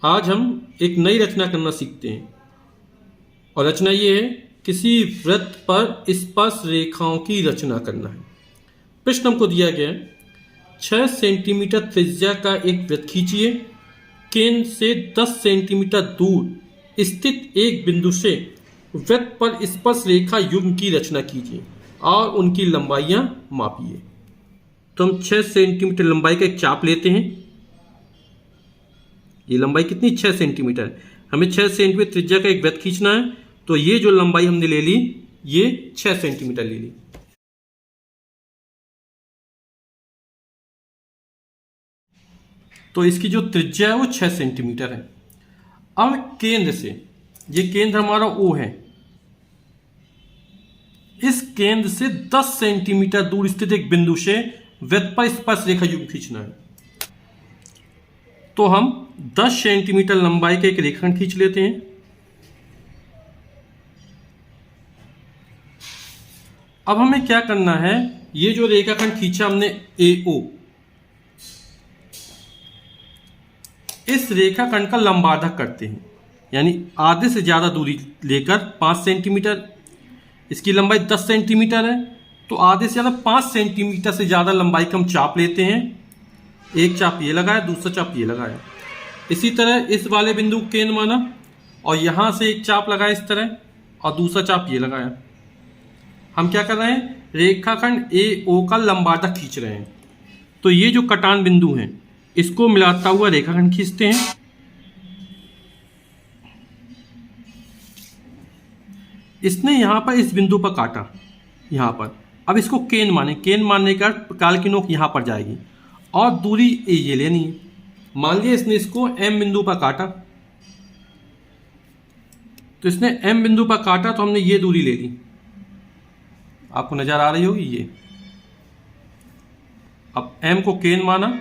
आज हम एक नई रचना करना सीखते हैं और रचना ये है, किसी वृत्त पर स्पर्श रेखाओं की रचना करना है। प्रश्न हमको दिया गया है, 6 सेंटीमीटर त्रिज्या का एक वृत्त खींचिए। केंद्र से 10 सेंटीमीटर दूर स्थित एक बिंदु से वृत्त पर स्पर्श रेखा युग्म की रचना कीजिए और उनकी लंबाइयां मापिए। तो हम 6 सेंटीमीटर लंबाई का एक चाप लेते हैं। ये लंबाई कितनी, 6 सेंटीमीटर। हमें 6 सेंटीमीटर त्रिज्या का एक वृत्त खींचना है, तो ये जो लंबाई हमने ले ली, ये 6 सेंटीमीटर ले ली। तो इसकी जो त्रिज्या है वो 6 सेंटीमीटर है। अब केंद्र से, ये केंद्र हमारा O है, इस केंद्र से 10 सेंटीमीटर दूर स्थित एक बिंदु से वृत्त पर स्पर्श रेखा युग्म खींचना है। तो हम 10 सेंटीमीटर लंबाई का एक रेखाखंड खींच लेते हैं। अब हमें क्या करना है, ये जो रेखाखंड खींचा हमने AO, इस रेखाखंड का लंबार्धक करते हैं, यानी आधे से ज्यादा दूरी लेकर 5 सेंटीमीटर। इसकी लंबाई 10 सेंटीमीटर है, तो आधे से ज्यादा 5 सेंटीमीटर से ज्यादा लंबाई का हम चाप लेते हैं। एक चाप ये लगाया, दूसरा चाप ये लगाया। इसी तरह इस वाले बिंदु को केंद्र माना और यहां से एक चाप लगाया इस तरह, और दूसरा चाप ये लगाया। हम क्या कर रहे हैं, रेखाखंड AO का लंबार्धक खींच रहे हैं। तो ये जो कटान बिंदु है, इसको मिलाता हुआ रेखाखंड खींचते हैं। इसने यहां पर इस बिंदु पर काटा, यहां पर। अब इसको केंद्र माने, केंद्र मानने का प्रकाल की नोक यहां पर जाएगी और दूरी ये लेनी है। मान लिया इसने इसको M बिंदु पर काटा, तो इसने M बिंदु पर काटा, तो हमने ये दूरी ले ली। आपको नजर आ रही होगी ये। अब M को केंद्र माना,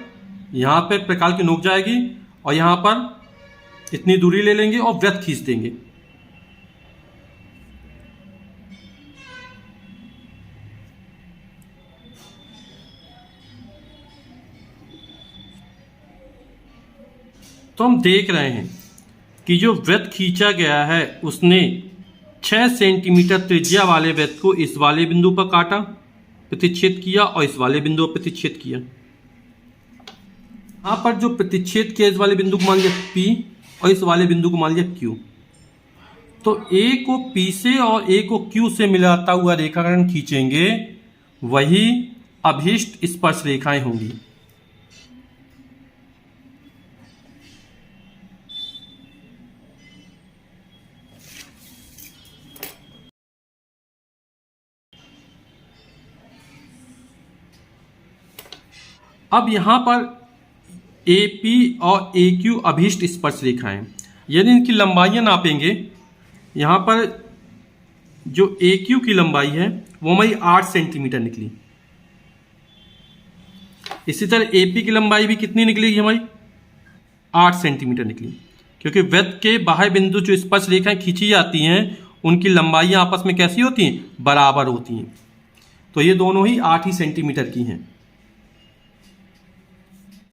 यहां पर प्रकाल की नोक जाएगी और यहां पर इतनी दूरी ले लेंगे और वृत्त खींच देंगे। तो हम देख रहे हैं कि जो वृत्त खींचा गया है उसने 6 सेंटीमीटर त्रिज्या वाले वृत्त को इस वाले बिंदु पर काटा, प्रतिच्छेद किया, और इस वाले बिंदु पर प्रतिच्छेद किया। यहां पर जो प्रतिच्छेद किया, इस वाले बिंदु को मान लिया P और इस वाले बिंदु को मान लिया Q। तो A को P से और A को Q से मिलाता हुआ रेखाखंड खींचेंगे, वही अभीष्ट स्पर्श रेखाएं होंगी। अब यहां पर AP और AQ अभीष्ट स्पर्श रेखाएं, यदि इनकी लंबाइयां नापेंगे, यहां पर जो AQ की लंबाई है वो हमारी 8 सेंटीमीटर निकली। इसी तरह AP की लंबाई भी कितनी निकलेगी हमारी, 8 सेंटीमीटर निकली, क्योंकि वृत्त के बाह्य बिंदु जो स्पर्श रेखाएं खींची जाती हैं उनकी लंबाइयां आपस में कैसी होती हैं, बराबर होती हैं। तो ये दोनों ही 8 ही सेंटीमीटर की हैं।